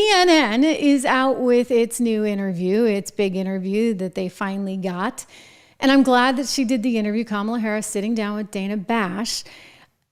CNN is out with its new interview, its big interview that they finally got. And I'm glad that she did the interview, Kamala Harris sitting down with Dana Bash.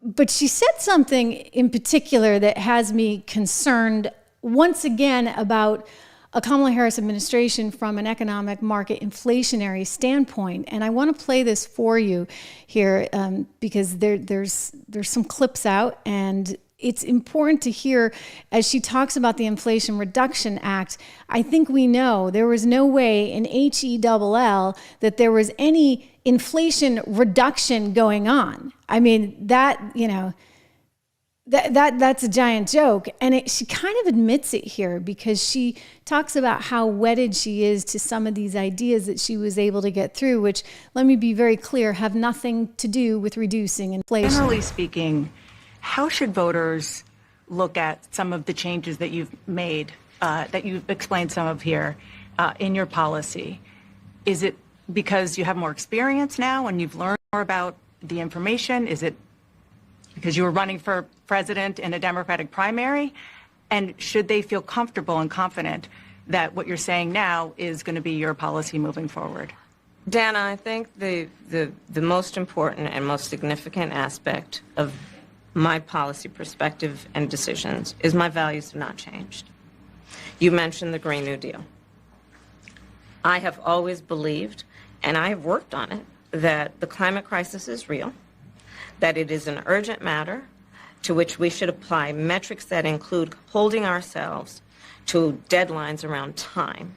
But she said something in particular that has me concerned once again about a Kamala Harris administration from an economic market inflationary standpoint. And I want to play this for you here because there's some clips out, and it's important to hear as she talks about the Inflation Reduction Act. I think we know there was no way in HELL that there was any inflation reduction going on. I mean, that's a giant joke. And she kind of admits it here because she talks about how wedded she is to some of these ideas that she was able to get through, which, let me be very clear, have nothing to do with reducing inflation. Generally speaking, how should voters look at some of the changes that you've made, that you've explained some of here in your policy? Is it because you have more experience now and you've learned more about the information? Is it because you were running for president in a Democratic primary? And should they feel comfortable and confident that what you're saying now is going to be your policy moving forward? Dana, I think the most important and most significant aspect of my policy perspective and decisions is my values have not changed. You mentioned the Green New Deal. I have always believed, and I have worked on it, that the climate crisis is real, that it is an urgent matter to which we should apply metrics that include holding ourselves to deadlines around time.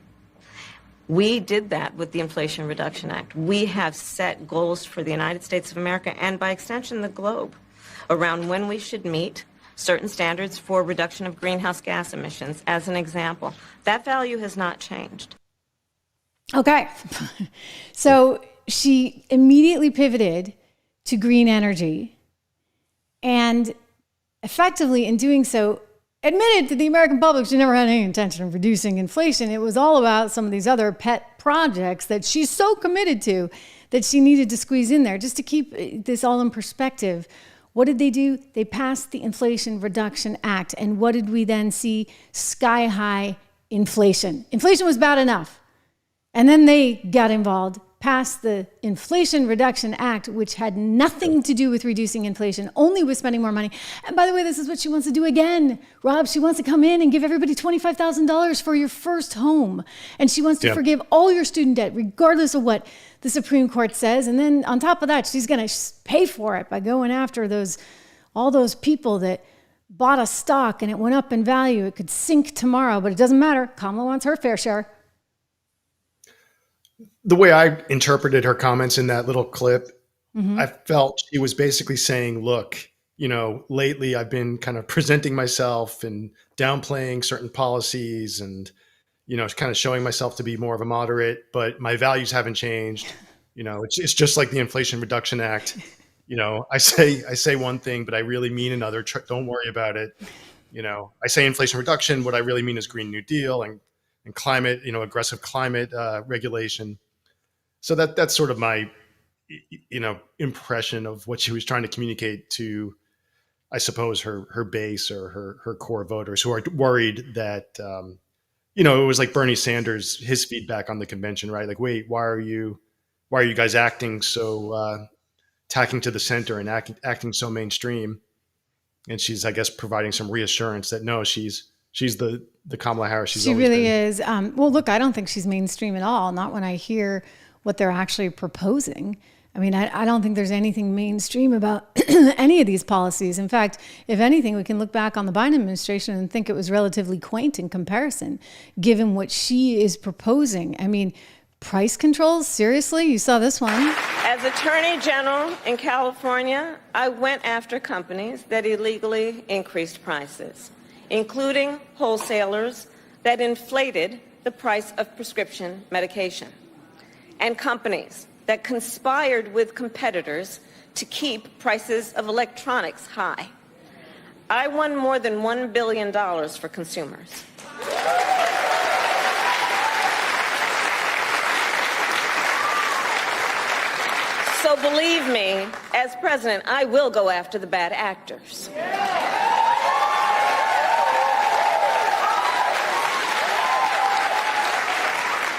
We did that with the Inflation Reduction Act. We have set goals for the United States of America and by extension the globe around when we should meet certain standards for reduction of greenhouse gas emissions, as an example. That value has not changed. Okay, so she immediately pivoted to green energy and effectively in doing so admitted to the American public she never had any intention of reducing inflation. It was all about some of these other pet projects that she's so committed to that she needed to squeeze in there. Just to keep this all in perspective, what did they do? They passed the Inflation Reduction Act. And what did we then see? Sky high inflation. Inflation was bad enough. And then they got involved, passed the Inflation Reduction Act, which had nothing to do with reducing inflation, only with spending more money. And by the way, this is what she wants to do again. Rob, she wants to come in and give everybody $25,000 for your first home. And she wants to forgive all your student debt, regardless of what the Supreme Court says. And then on top of that, she's going to pay for it by going after all those people that bought a stock and it went up in value. It could sink tomorrow, but it doesn't matter. Kamala wants her fair share. The way I interpreted her comments in that little clip, I felt she was basically saying, look, lately I've been kind of presenting myself and downplaying certain policies and, kind of showing myself to be more of a moderate, but my values haven't changed. It's just like the Inflation Reduction Act. I say one thing, but I really mean another. Don't worry about it. I say inflation reduction. What I really mean is Green New Deal and climate, aggressive climate regulation. So that's sort of my, impression of what she was trying to communicate to, I suppose, her base or her core voters who are worried that, it was like Bernie Sanders, his feedback on the convention, right? Like, wait, why are you guys acting so tacking to the center and acting so mainstream? And she's, I guess, providing some reassurance that no, she's the Kamala Harris. She really is. Well, look, I don't think she's mainstream at all. Not when I hear what they're actually proposing. I mean, I don't think there's anything mainstream about any of these policies. In fact, if anything, we can look back on the Biden administration and think it was relatively quaint in comparison, given what she is proposing. I mean, price controls? Seriously? You saw this one. As Attorney General in California, I went after companies that illegally increased prices, including wholesalers that inflated the price of prescription medication, and companies that conspired with competitors to keep prices of electronics high. I won more than $1 billion for consumers. So believe me, as president, I will go after the bad actors.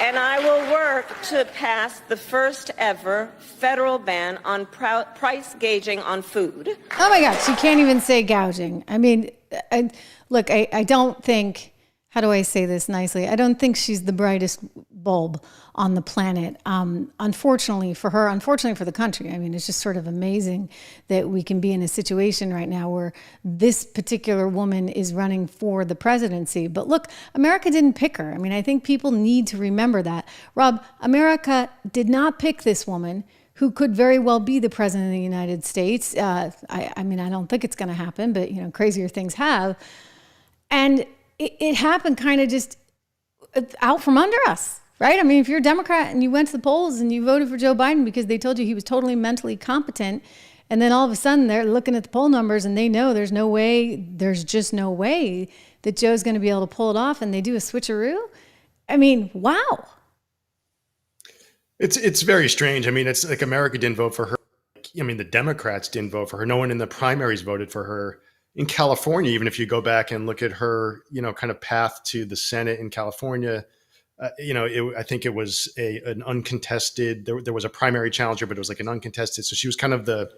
And I will work to pass the first ever federal ban on price gauging on food. Oh my God, she can't even say gouging. I mean, I don't think, how do I say this nicely? I don't think she's the brightest bulb on the planet. Unfortunately for her, unfortunately for the country. I mean, it's just sort of amazing that we can be in a situation right now where this particular woman is running for the presidency. But look, America didn't pick her. I mean, I think people need to remember that. Rob, America did not pick this woman who could very well be the president of the United States. I mean, I don't think it's going to happen, but crazier things have. And it happened kind of just out from under us, right? I mean, if you're a Democrat and you went to the polls and you voted for Joe Biden because they told you he was totally mentally competent, and then all of a sudden they're looking at the poll numbers and they know there's just no way that Joe's going to be able to pull it off, and they do a switcheroo. I mean, wow. It's very strange. I mean, it's like America didn't vote for her. I mean, the Democrats didn't vote for her. No one in the primaries voted for her. In California, even if you go back and look at her, kind of path to the Senate in California, I think it was an uncontested. There was a primary challenger, but it was like an uncontested. So she was kind of the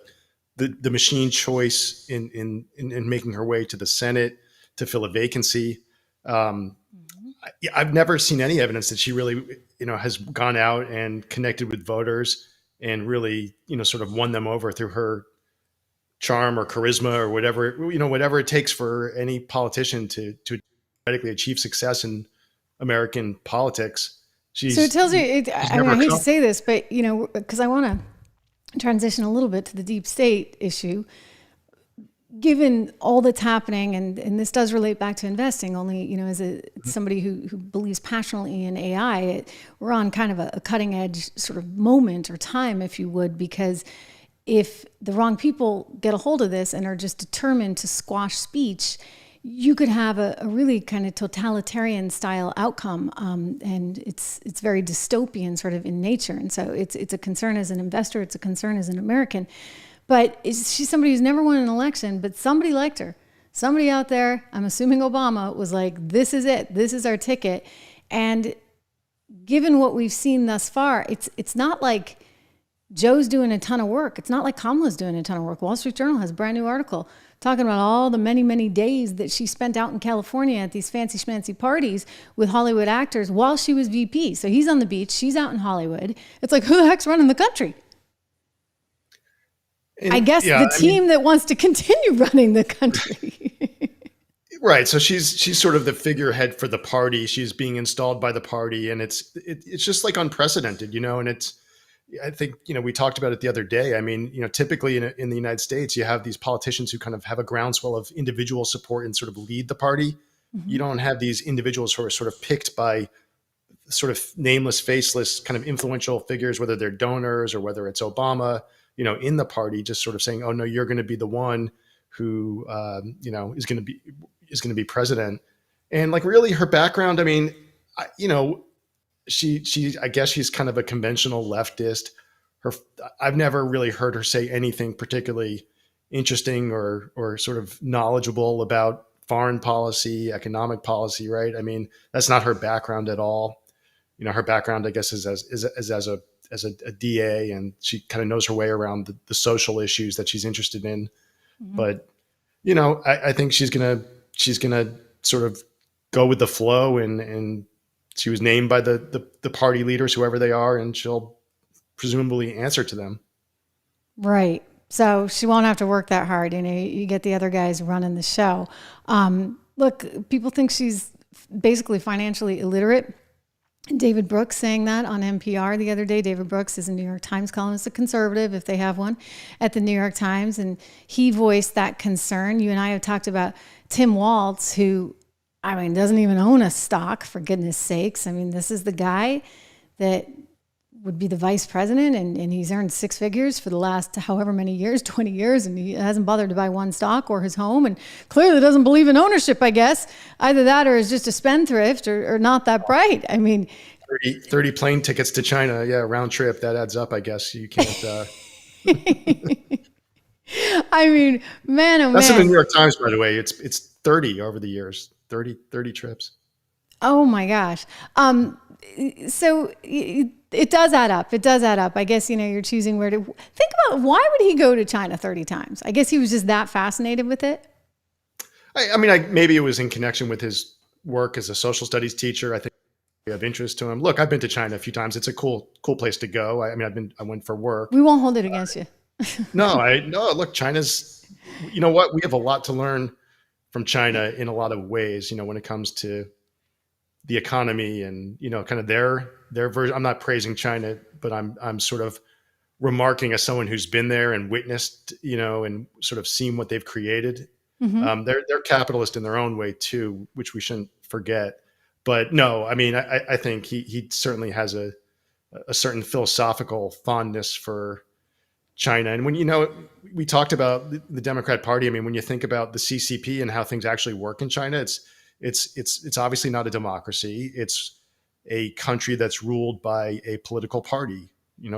machine choice in making her way to the Senate to fill a vacancy. I've never seen any evidence that she really, has gone out and connected with voters and really, sort of won them over through her charm or charisma or whatever it takes for any politician to theoretically achieve success in American politics. So it tells you, I hate to say this, but, because I want to transition a little bit to the deep state issue. Given all that's happening, and this does relate back to investing, only, as somebody who believes passionately in AI, we're on kind of a cutting edge sort of moment or time, if you would, because if the wrong people get a hold of this and are just determined to squash speech, you could have a really kind of totalitarian style outcome, and it's very dystopian sort of in nature. And so it's a concern as an investor, it's a concern as an American. But she's somebody who's never won an election, but somebody liked her. Somebody out there, I'm assuming Obama, was like, this is it. This is our ticket. And given what we've seen thus far, it's not like Joe's doing a ton of work. It's not like Kamala's doing a ton of work. Wall Street Journal has a brand new article talking about all the many, many days that she spent out in California at these fancy schmancy parties with Hollywood actors while she was VP. So he's on the beach, she's out in Hollywood. It's like, who the heck's running the country? And I guess the team that wants to continue running the country. Right. So she's sort of the figurehead for the party. She's being installed by the party, and it's just like unprecedented, and I think, we talked about it the other day. I mean, typically in the United States, you have these politicians who kind of have a groundswell of individual support and sort of lead the party. Mm-hmm. You don't have these individuals who are sort of picked by sort of nameless, faceless kind of influential figures, whether they're donors or whether it's Obama, in the party, just sort of saying, oh no, you're going to be the one who, is going to be president. And like really her background, I mean, I guess she's kind of a conventional leftist. I've never really heard her say anything particularly interesting or sort of knowledgeable about foreign policy, economic policy, right? I mean, that's not her background at all. Her background, I guess, is as a DA, and she kind of knows her way around the social issues that she's interested in. Mm-hmm. But, I think she's gonna sort of go with the flow, and she was named by the party leaders, whoever they are, and she'll presumably answer to them. Right. So she won't have to work that hard. You get the other guys running the show. Look, people think she's basically financially illiterate. David Brooks saying that on NPR the other day. David Brooks is a New York Times columnist, a conservative, if they have one, at the New York Times. And he voiced that concern. You and I have talked about Tim Walz, who, doesn't even own a stock, for goodness sakes. This is the guy that would be the vice president, and he's earned six figures for the last however many years, 20 years, and he hasn't bothered to buy one stock or his home, and clearly doesn't believe in ownership, I guess. Either that or is just a spendthrift or not that bright. 30 plane tickets to China, round trip, that adds up, I guess. You can't... Man, oh man. That's in the New York Times, by the way. It's 30 over the years, 30 trips. Oh my gosh. So it does add up. It does add up. I guess, you're choosing where to think about why would he go to China 30 times? I guess he was just that fascinated with it. I mean, maybe it was in connection with his work as a social studies teacher. I think of interest to him. Look, I've been to China a few times. It's a cool place to go. I mean, I went for work. We won't hold it against you. No, look, China's, you know what? We have a lot to learn from China in a lot of ways, when it comes to the economy and, kind of their version. I'm not praising China, but I'm sort of remarking as someone who's been there and witnessed, and sort of seen what they've created. Mm-hmm. They're capitalist in their own way too, which we shouldn't forget. But no, I mean, I think he certainly has a certain philosophical fondness for China. And when, we talked about the Democrat Party. I mean, when you think about the CCP and how things actually work in China, it's obviously not a democracy. It's a country that's ruled by a political party,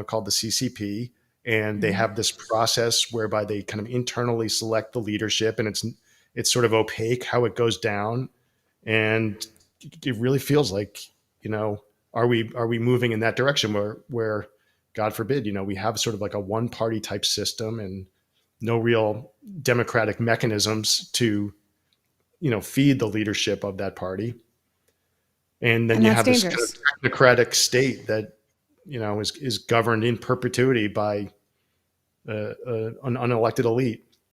called the CCP. And they have this process whereby they kind of internally select the leadership, and it's sort of opaque how it goes down. And it really feels like, are we moving in that direction where God forbid, we have sort of like a one party type system and no real democratic mechanisms to, feed the leadership of that party. And then you have this kind of technocratic state that, is governed in perpetuity by an unelected elite.